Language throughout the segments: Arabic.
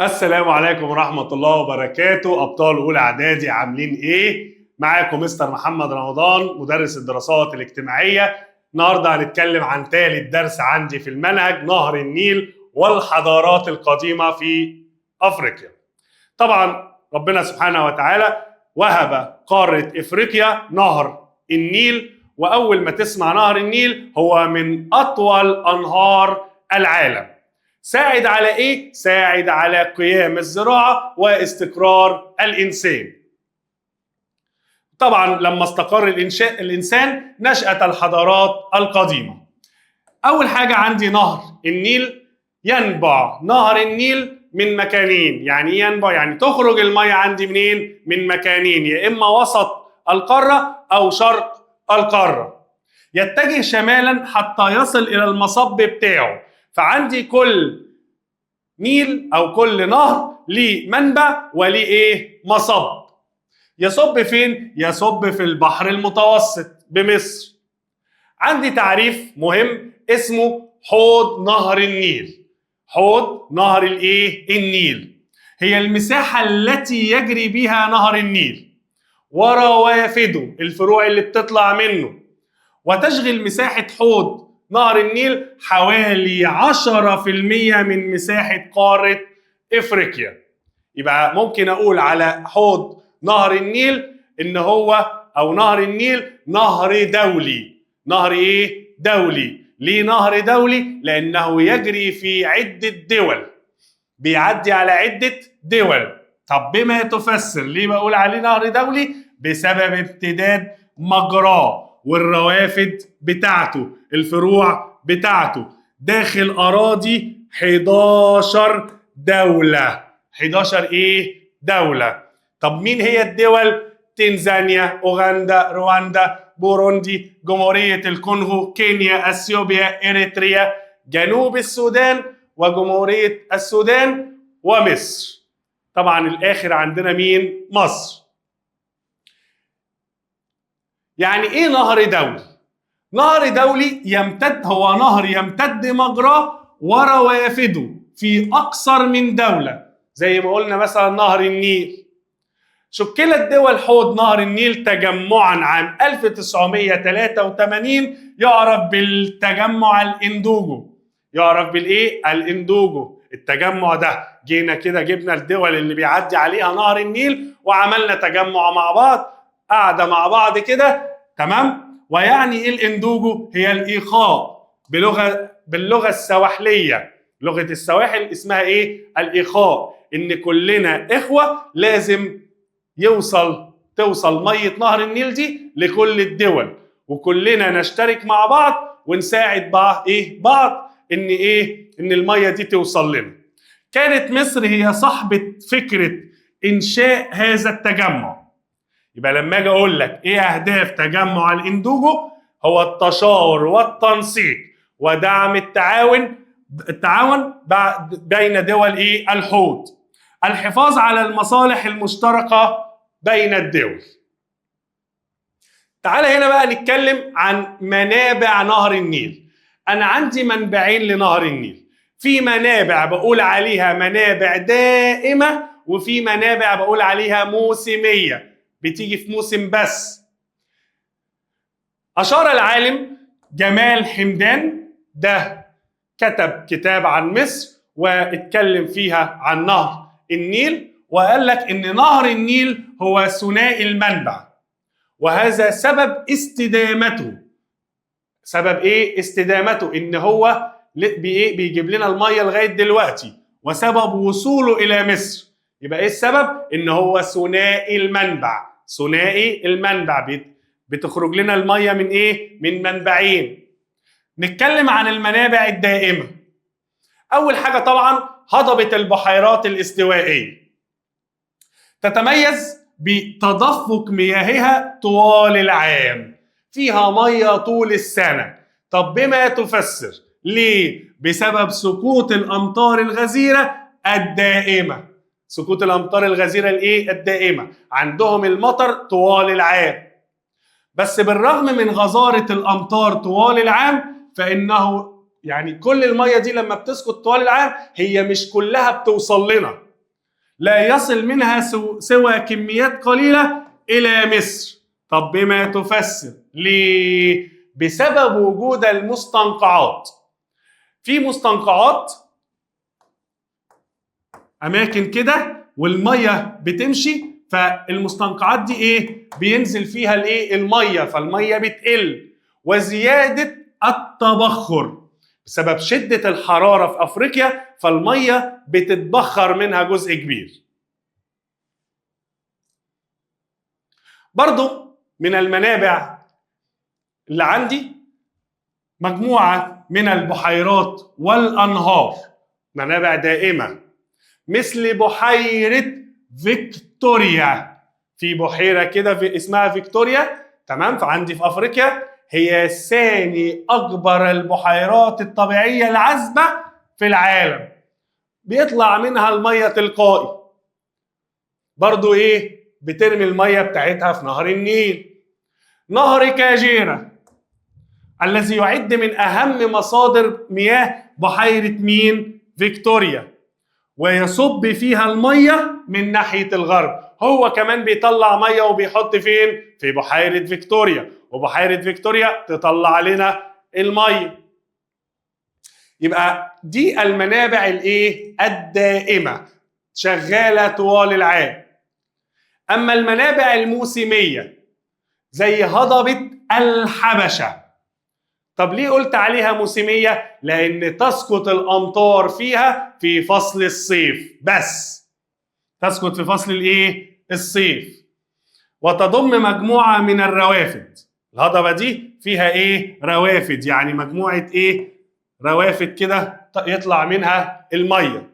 السلام عليكم ورحمة الله وبركاته. أبطال أولى إعدادي عاملين إيه؟ معاكم مستر محمد رمضان مدرس الدراسات الاجتماعية. النهاردة هنتكلم عن ثالث درس عندي في المنهج، نهر النيل والحضارات القديمة في أفريقيا. طبعا ربنا سبحانه وتعالى وهب قارة إفريقيا نهر النيل، وأول ما تسمع نهر النيل هو من أطول أنهار العالم. ساعد على ايه؟ ساعد على قيام الزراعة واستقرار الإنسان. طبعا لما استقر الإنسان نشأت الحضارات القديمة. أول حاجة عندي نهر النيل. ينبع نهر النيل من مكانين. يعني ايه ينبع؟ يعني تخرج المية عندي منين؟ من مكانين، يا إما وسط القارة أو شرق القارة. يتجه شمالا حتى يصل إلى المصب بتاعه. فعندي كل نيل او كل نهر ليه منبع وليه ايه؟ مصب. يصب فين؟ يصب في البحر المتوسط بمصر. عندي تعريف مهم اسمه حوض نهر النيل. حوض نهر الايه؟ النيل هي المساحة التي يجري بها نهر النيل وروافده، الفروع اللي بتطلع منه، وتشغل مساحة حوض نهر النيل حوالي 10% من مساحة قارة إفريقيا. يبقى ممكن أقول على حوض نهر النيل إن هو أو نهر النيل نهر دولي. نهر إيه؟ دولي. ليه نهر دولي؟ لأنه يجري في عدة دول، بيعدي على عدة دول. طب بما تفسر ليه بقول عليه نهر دولي؟ بسبب امتداد مجراه والروافد بتاعته، الفروع بتاعته داخل أراضي 11 دولة. 11 إيه؟ دولة. طب مين هي الدول؟ تنزانيا، أوغندا، رواندا، بوروندي، جمهورية الكونغو، كينيا، أثيوبيا، إريتريا، جنوب السودان، وجمهورية السودان، ومصر. طبعا الآخر عندنا مين؟ مصر. يعني ايه نهر دولي؟ نهر دولي يمتد، هو نهر يمتد مجراه وروافده في اكثر من دولة، زي ما قلنا مثلا نهر النيل. شكلت دول حوض نهر النيل تجمعا عام 1983 يعرف بالتجمع الاندوجو. يعرف بالايه؟ الاندوجو. التجمع ده جينا كده جبنا الدول اللي بيعدي عليها نهر النيل وعملنا تجمع مع بعض، قاعدة مع بعض كده، تمام؟ ويعني ايه الاندوجو؟ هي الايخاء باللغة السواحلية. لغة السواحل اسمها ايه؟ الايخاء. ان كلنا اخوة، لازم توصل مية نهر النيل دي لكل الدول، وكلنا نشترك مع بعض ونساعد بعض ان المية دي توصل لنا. كانت مصر هي صاحبة فكرة انشاء هذا التجمع. يبقى لما اجي اقول لك ايه اهداف تجمع الاندوجو؟ هو التشاور والتنسيق ودعم التعاون بين دول ايه؟ الحوض، الحفاظ على المصالح المشتركة بين الدول. تعال هنا بقى نتكلم عن منابع نهر النيل. أنا عندي منبعين لنهر النيل. في منابع بقول عليها منابع دائمة، وفي منابع بقول عليها موسمية، بتيجي في موسم بس. أشار العالم جمال حمدان، ده كتب كتاب عن مصر واتكلم فيها عن نهر النيل، وقال لك إن نهر النيل هو ثنائي المنبع، وهذا سبب استدامته. سبب ايه استدامته؟ ان هو بيجيب لنا الميه لغايه دلوقتي، وسبب وصوله الى مصر. يبقى ايه السبب؟ ان هو ثنائي المنبع. ثنائي المنبع، بتخرج لنا الميه من ايه؟ من منبعين. نتكلم عن المنابع الدائمه. اول حاجه طبعا هضبه البحيرات الاستوائيه، تتميز بتدفق مياهها طوال العام، فيها ميه طول السنه. طب بما تفسر ليه؟ بسبب سقوط الامطار الغزيره الدائمه. سقوط الامطار الغزيره الايه؟ الدائمه. عندهم المطر طوال العام، بس بالرغم من غزاره الامطار طوال العام فانه يعني كل الميه دي لما بتسقط طوال العام هي مش كلها بتوصل لنا. لا يصل منها سوى كميات قليلة إلى مصر. طب بما تفسر ليه؟ بسبب وجود المستنقعات. في مستنقعات أماكن كده والمية بتمشي، فالمستنقعات دي إيه؟ بينزل فيها الإيه؟ المية، فالمية بتقل. وزيادة التبخر بسبب شدة الحرارة في أفريقيا، فالمية بتتبخر منها جزء كبير. برضو من المنابع اللي عندي مجموعة من البحيرات والأنهار، منابع دائمة، مثل بحيرة فيكتوريا. في بحيرة كده اسمها فيكتوريا، تمام، فعندي في أفريقيا، هي ثاني أكبر البحيرات الطبيعية العذبة في العالم، بيطلع منها المية تلقائي. برضو إيه؟ بترمي المية بتاعتها في نهر النيل. نهر كاجيرا الذي يعد من أهم مصادر مياه بحيرة مين؟ فيكتوريا، ويصب فيها المية من ناحية الغرب. هو كمان بيطلع مية وبيحط فين؟ في بحيرة فيكتوريا، وبحيرة فيكتوريا تطلع لنا المية. يبقى دي المنابع الايه؟ الدائمة، شغالة طوال العام. أما المنابع الموسمية زي هضبة الحبشة، طب ليه قلت عليها موسمية؟ لأن تسقط الأمطار فيها في فصل الصيف بس، تسقط في فصل الإيه؟ الصيف. وتضم مجموعة من الروافد. الهضبة دي فيها إيه؟ روافد، يعني مجموعة إيه؟ روافد كده يطلع منها المية.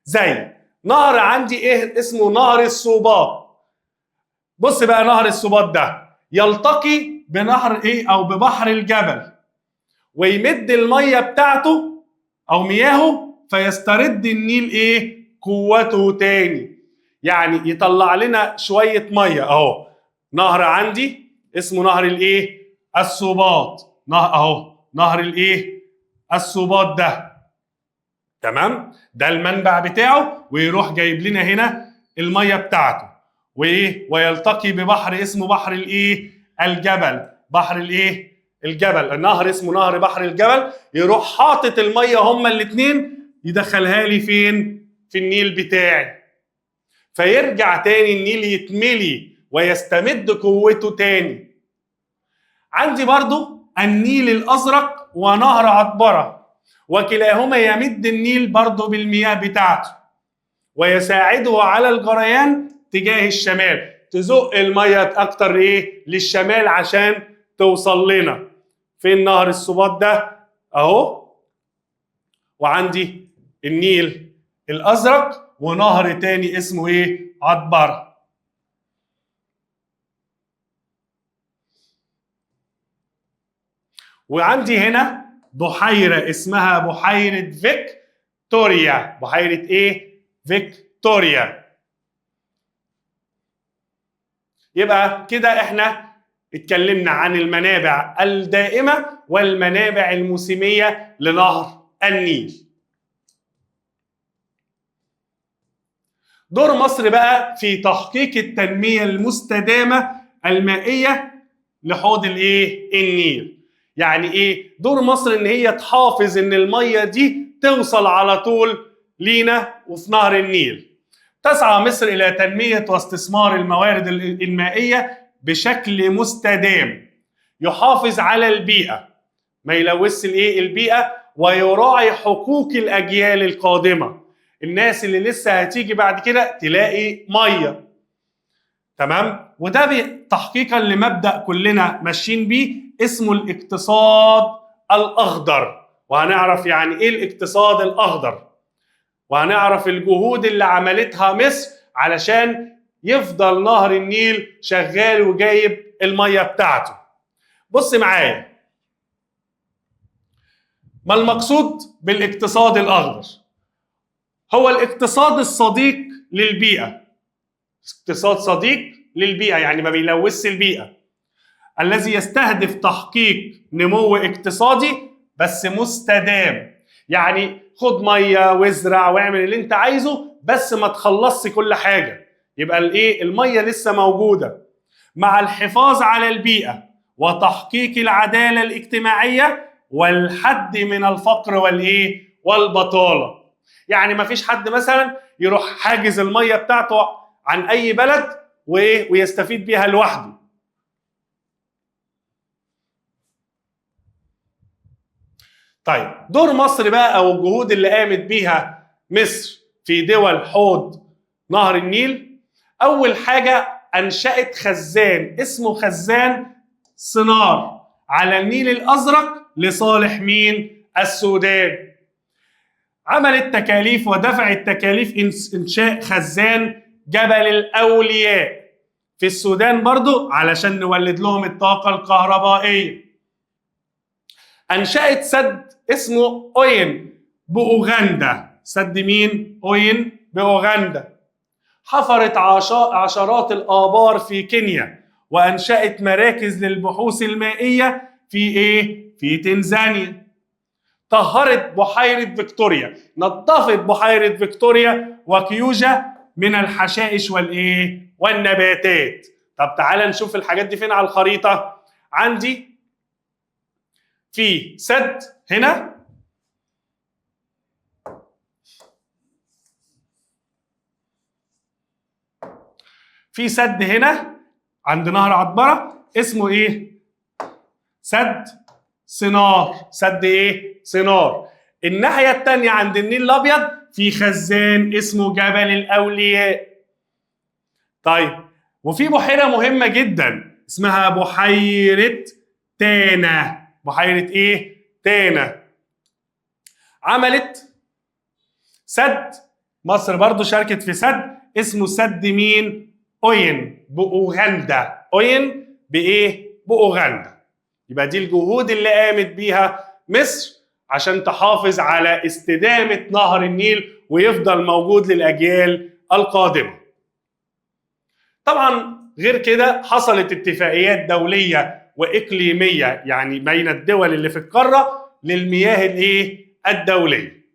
زي نهر عندي إيه اسمه نهر السوباط. بص بقى، نهر السوباط ده يلتقي بنهر إيه أو ببحر الجبل، ويمد المية بتاعته أو مياهه، فيسترد النيل إيه؟ قوته تاني. يعني يطلع لنا شوية مية أهو. نهر عندي اسمه نهر الإيه؟ السوباط. نهر أهو، نهر الإيه؟ السوباط ده، تمام؟ ده المنبع بتاعه، ويروح جايب لنا هنا المية بتاعته، وإيه؟ ويلتقي ببحر اسمه بحر الإيه؟ الجبل. بحر الإيه؟ الجبل. النهر اسمه نهر بحر الجبل، يروح حاطط المية هما الاتنين يدخلها لي فين؟ في النيل بتاعي، فيرجع تاني النيل يتملي ويستمد قوته تاني. عندي برضو النيل الأزرق ونهر عطبرة، وكلاهما يمد النيل برضو بالمياه بتاعته، ويساعده على الجريان تجاه الشمال، تزق المية أكتر إيه؟ للشمال عشان توصل لنا. فين نهر السوباط ده؟ أهو. وعندي النيل الأزرق ونهر تاني اسمه إيه؟ عطبرة. وعندي هنا بحيرة اسمها بحيرة فيكتوريا. بحيرة إيه؟ فيكتوريا. يبقى كده إحنا اتكلمنا عن المنابع الدائمة والمنابع الموسمية لنهر النيل. دور مصر بقى في تحقيق التنمية المستدامة المائية لحوض الايه؟ النيل. يعني ايه دور مصر؟ ان هي تحافظ ان المية دي توصل على طول لينا وفي نهر النيل. تسعى مصر الى تنمية واستثمار الموارد المائية بشكل مستدام، يحافظ على البيئة، ما يلوثش الايه؟ البيئة، ويراعي حقوق الاجيال القادمة. الناس اللي لسه هتيجي بعد كده تلاقي ميه، تمام؟ وده تحقيقا لمبدأ كلنا ماشيين بيه اسمه الاقتصاد الأخضر. وهنعرف يعني ايه الاقتصاد الأخضر، وهنعرف الجهود اللي عملتها مصر علشان يفضل نهر النيل شغال وجايب الميه بتاعته. بص معايا، ما المقصود بالاقتصاد الأخضر؟ هو الاقتصاد الصديق للبيئة. اقتصاد صديق للبيئة يعني ما بيلوثش البيئة، الذي يستهدف تحقيق نمو اقتصادي بس مستدام. يعني خد مية وازرع واعمل اللي انت عايزه، بس ما تخلصش كل حاجة. يبقى الايه؟ المية لسه موجودة. مع الحفاظ على البيئة وتحقيق العدالة الاجتماعية والحد من الفقر والايه؟ والبطالة. يعني ما فيش حد مثلا يروح حاجز المية بتاعته عن اي بلد ويستفيد بيها لوحده. طيب دور مصر بقى او الجهود اللي قامت بيها مصر في دول حوض نهر النيل. اول حاجة انشأت خزان اسمه خزان صنار على النيل الازرق لصالح مين؟ السودان. عملت تكاليف ودفعت تكاليف انشاء خزان جبل الاولياء في السودان برضو علشان نولد لهم الطاقة الكهربائية. انشأت سد اسمه اوين بأوغندا. سد مين؟ اوين بأوغندا. حفرت عشرات الآبار في كينيا، وأنشأت مراكز للبحوث المائية في إيه؟ في تنزانيا. طهرت بحيرة فيكتوريا، نظفت بحيرة فيكتوريا وكيوجا من الحشائش والإيه؟ والنباتات. طب تعالى نشوف الحاجات دي فين على الخريطة. عندي في سد هنا، في سد هنا عند نهر عطبرة اسمه ايه؟ سد صنار. سد ايه؟ صنار. الناحية التانية عند النيل الأبيض في خزان اسمه جبل الأولياء. طيب وفي بحيرة مهمة جدا اسمها بحيرة تانا. بحيرة ايه؟ تانا. عملت سد، مصر برضو شاركت في سد اسمه سد مين؟ اوين بأوغندا. اوين بايه؟ بأوغندا. يبقى دي الجهود اللي قامت بيها مصر عشان تحافظ على استدامة نهر النيل ويفضل موجود للأجيال القادمة. طبعا غير كده حصلت اتفاقيات دولية وإقليمية يعني بين الدول اللي في القارة للمياه الايه؟ الدولية.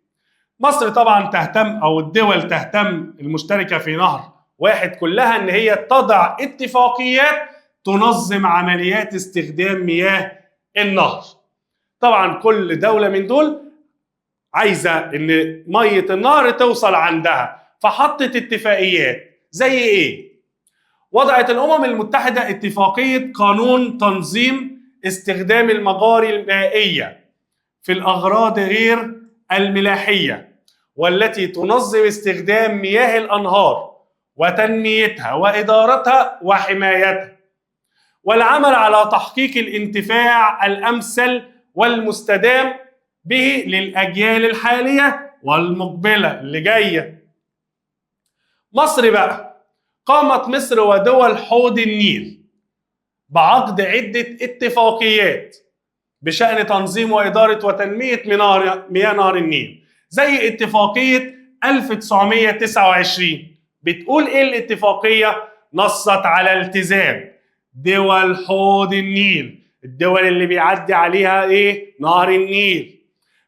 مصر طبعا تهتم او الدول تهتم المشتركة في نهر واحد كلها ان هي تضع اتفاقيات تنظم عمليات استخدام مياه النهر. طبعا كل دولة من دول عايزة ان مية النهر توصل عندها، فحطت اتفاقيات زي ايه؟ وضعت الامم المتحدة اتفاقية قانون تنظيم استخدام المجاري المائية في الاغراض غير الملاحية، والتي تنظم استخدام مياه الانهار وتنميتها وادارتها وحمايتها، والعمل على تحقيق الانتفاع الامثل والمستدام به للاجيال الحاليه والمقبله اللي جايه. مصر بقى قامت مصر ودول حوض النيل بعقد عده اتفاقيات بشان تنظيم واداره وتنميه مياه نهر النيل، زي اتفاقيه 1929. بتقول ايه الاتفاقيه؟ نصت على التزام دول حوض النيل، الدول اللي بيعدي عليها ايه؟ نهر النيل،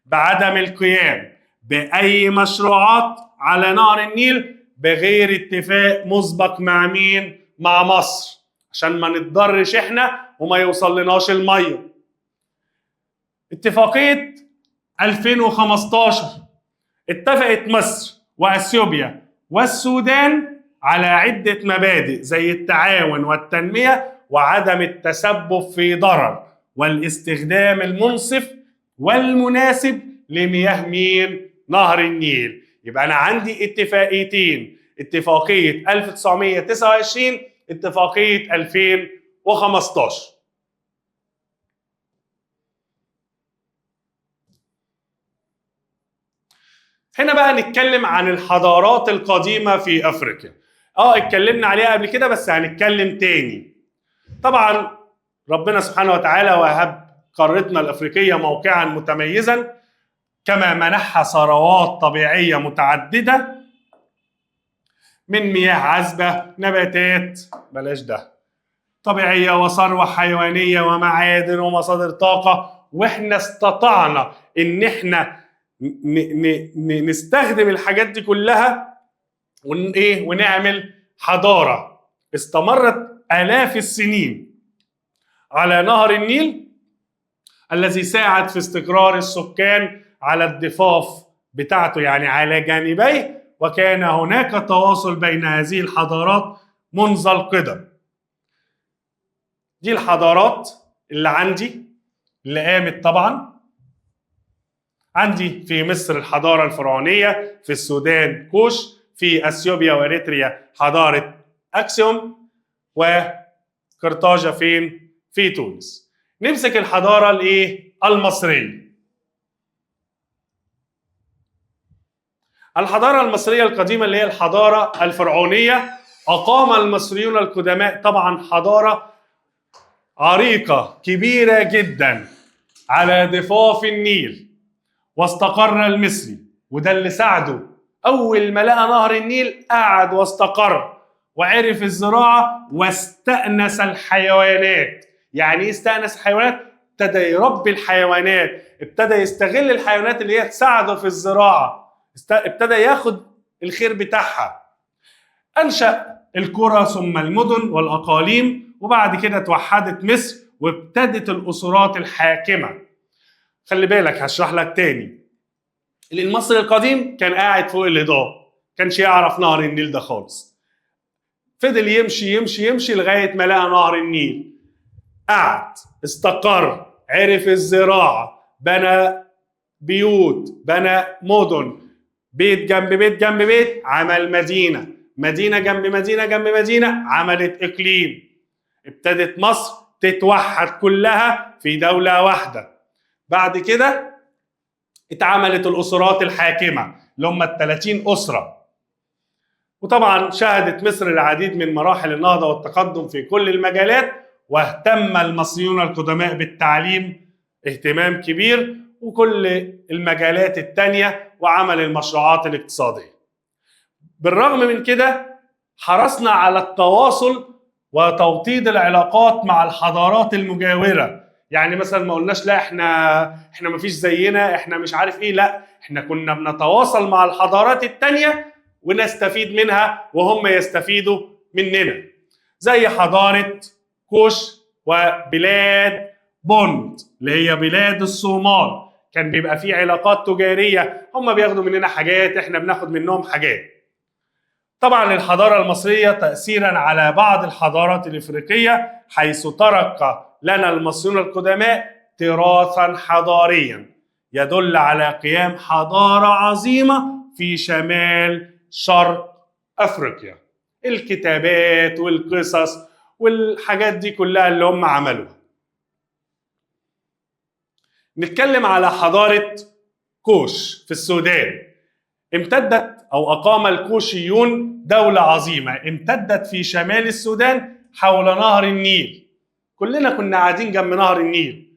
بعدم القيام باي مشروعات على نهر النيل بغير اتفاق مسبق مع مين؟ مع مصر، عشان ما نتضرش احنا وما يوصل لناش الميه. اتفاقيه 2015 اتفقت مصر واثيوبيا والسودان على عدة مبادئ زي التعاون والتنمية وعدم التسبب في ضرر والاستخدام المنصف والمناسب لمياه مين؟ نهر النيل. يبقى أنا عندي اتفاقيتين، اتفاقية 1929، اتفاقية 2015. هنا بقى نتكلم عن الحضارات القديمة في أفريقيا. اتكلمنا عليها قبل كده بس هنتكلم تاني. طبعا ربنا سبحانه وتعالى وهب قارتنا الأفريقية موقعا متميزا، كما منحها ثروات طبيعية متعددة من مياه عذبة، نباتات بلاش ده طبيعية، وثروة حيوانية، ومعادن، ومصادر طاقة. واحنا استطعنا ان احنا نستخدم الحاجات دي كلها ونعمل حضارة استمرت آلاف السنين على نهر النيل الذي ساعد في استقرار السكان على الضفاف بتاعته، يعني على جانبيه، وكان هناك تواصل بين هذه الحضارات منذ القدم. دي الحضارات اللي عندي اللي قامت طبعا. عندي في مصر الحضارة الفرعونية، في السودان كوش، في اثيوبيا واريتريا حضارة اكسيوم، وقرطاجة فين؟ في تونس. نمسك الحضارة المصرية. الحضارة المصرية القديمة اللي هي الحضارة الفرعونية، أقام المصريون القدماء طبعا حضارة عريقة كبيرة جدا على ضفاف النيل، واستقر المصري، وده اللي ساعده. أول ما لقى نهر النيل قعد واستقر وعرف الزراعة واستأنس الحيوانات. يعني ايه استأنس الحيوانات؟ ابتدى يربي الحيوانات، ابتدى يستغل الحيوانات اللي هي تساعده في الزراعة، ابتدى ياخد الخير بتاعها. أنشأ القرى ثم المدن والأقاليم، وبعد كده توحدت مصر وابتدت الأسرات الحاكمة. خلي بالك هشرح لك تاني. المصري القديم كان قاعد فوق الهضاب، كانش يعرف نهر النيل ده خالص. فضل يمشي يمشي يمشي لغاية ما لقى نهر النيل، قعد استقر، عرف الزراعة، بنى بيوت، بنى مدن، بيت جنب بيت جنب بيت، عمل مدينة، مدينة جنب مدينة جنب مدينة، عملت إقليم. ابتدت مصر تتوحد كلها في دولة واحدة. بعد كده اتعملت الأسرات الحاكمة اللي هم 30 أسرة. وطبعا شهدت مصر العديد من مراحل النهضة والتقدم في كل المجالات، واهتم المصريون القدماء بالتعليم اهتمام كبير وكل المجالات التانية، وعمل المشروعات الاقتصادية. بالرغم من كده حرصنا على التواصل وتوطيد العلاقات مع الحضارات المجاورة. يعني مثلا ما قلناش لا احنا ما فيش زينا، احنا مش عارف ايه، لا احنا كنا بنتواصل مع الحضارات التانية ونستفيد منها وهم يستفيدوا مننا. زي حضارة كوش وبلاد بوند اللي هي بلاد الصومال، كان بيبقى فيه علاقات تجارية، هم بياخدوا مننا حاجات احنا بناخد منهم حاجات. طبعا الحضارة المصرية تأثيرا على بعض الحضارات الإفريقية، حيث ترك لنا المصريون القدماء تراثا حضاريا يدل على قيام حضارة عظيمة في شمال شرق أفريقيا. الكتابات والقصص والحاجات دي كلها اللي هم عملوها. نتكلم على حضارة كوش في السودان. امتدت أو أقام الكوشيون دولة عظيمة امتدت في شمال السودان حول نهر النيل. كلنا كنا قاعدين جنب نهر النيل.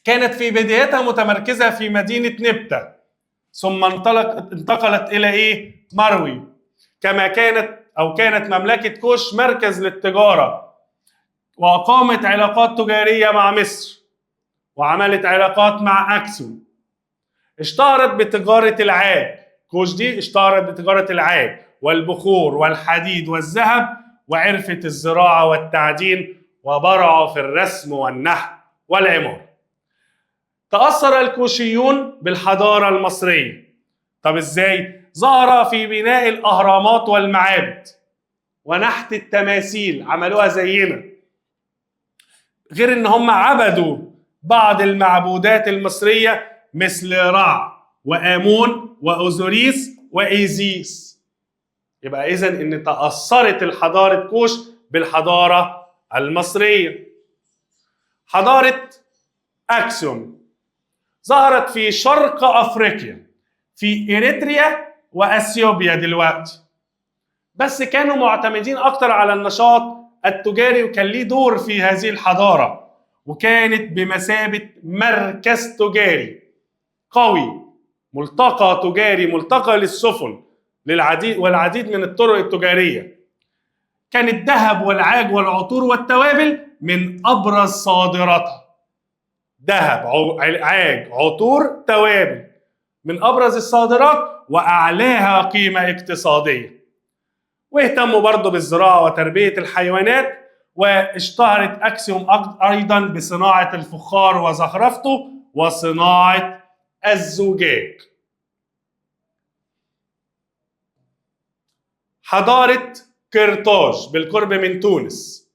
كانت في بدايتها متمركزة في مدينة نبتة، ثم انتقلت إلى مروي. كما كانت مملكة كوش مركز للتجارة، وأقامت علاقات تجارية مع مصر، وعملت علاقات مع أكسوم. اشتهرت بتجارة العاج. كوش دي اشتهرت بتجارة العاج والبخور والحديد والذهب، وعرفت الزراعة والتعدين، وبرعوا في الرسم والنحت والعمارة. تأثر الكوشيون بالحضارة المصرية. طب ازاي؟ ظهر في بناء الأهرامات والمعابد ونحت التماثيل، عملوها زينا. غير ان هم عبدوا بعض المعبودات المصرية مثل رع وآمون وأوزوريس وإيزيس. يبقى إذن إن تأثرت الحضارة كوش بالحضارة المصرية. حضارة أكسوم ظهرت في شرق أفريقيا، في إريتريا وأثيوبيا دلوقتي، بس كانوا معتمدين أكتر على النشاط التجاري، وكان ليه دور في هذه الحضارة، وكانت بمثابة مركز تجاري قوي، ملتقى تجاري، ملتقى للسفن والعديد من الطرق التجارية. كان الذهب والعاج والعطور والتوابل من أبرز صادراتها. ذهب، عاج، عطور، توابل من أبرز الصادرات، وأعلاها قيمة اقتصادية. واهتموا برضو بالزراعة وتربية الحيوانات، واشتهرت أكسيوم أيضا بصناعة الفخار وزخرفته وصناعة الزجاج. حضارة قرطاج بالقرب من تونس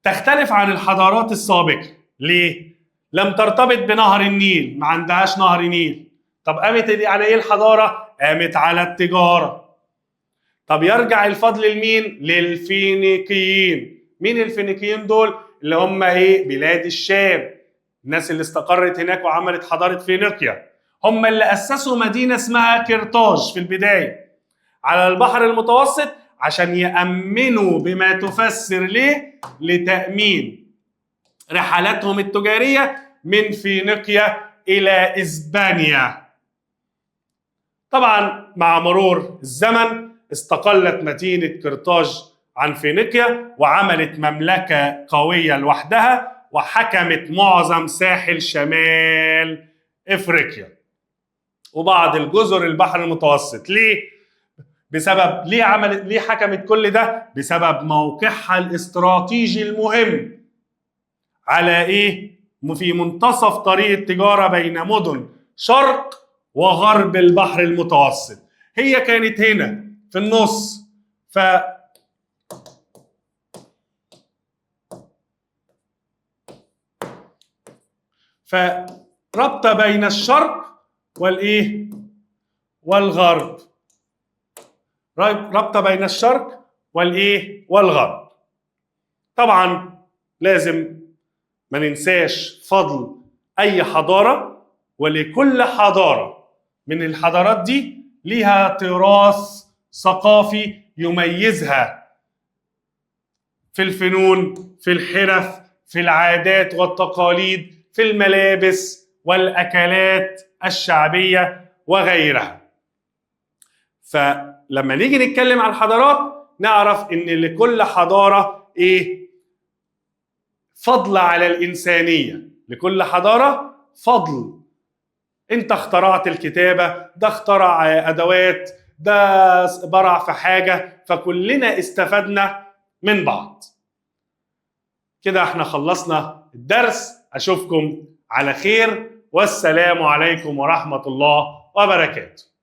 تختلف عن الحضارات السابقة. ليه؟ لم ترتبط بنهر النيل، ما عندهاش نهر نيل. طب قامت على ايه الحضارة؟ قامت على التجارة. طب يرجع الفضل لمين؟ للفينيقيين. مين الفينيقيين دول؟ اللي هم ايه؟ بلاد الشام، الناس اللي استقرت هناك وعملت حضارة فينيقيا. هم اللي أسسوا مدينة اسمها قرطاج في البداية على البحر المتوسط عشان يأمنوا بما تفسر ليه لتأمين رحلاتهم التجارية من فينيقيا إلى إسبانيا. طبعا مع مرور الزمن استقلت مدينة قرطاج عن فينيقيا وعملت مملكة قوية لوحدها وحكمت معظم ساحل شمال إفريقيا وبعض الجزر البحر المتوسط. ليه؟ ليه حكمت كل ده؟ بسبب موقعها الاستراتيجي المهم على ايه؟ في منتصف طريق التجارة بين مدن شرق وغرب البحر المتوسط. هي كانت هنا في النص، فربط بين الشرق والايه؟ والغرب. ربط بين الشرق والايه؟ والغرب. طبعا لازم ما ننساش فضل اي حضاره، ولكل حضاره من الحضارات دي ليها تراث ثقافي يميزها في الفنون، في الحرف، في العادات والتقاليد، في الملابس والاكلات الشعبيه وغيرها. فلما نيجي نتكلم عن الحضارات نعرف ان لكل حضاره ايه؟ فضل على الإنسانية. لكل حضارة فضل. انت اخترعت الكتابة، ده اخترع أدوات، ده برع في حاجة، فكلنا استفدنا من بعض. كده احنا خلصنا الدرس. أشوفكم على خير، والسلام عليكم ورحمة الله وبركاته.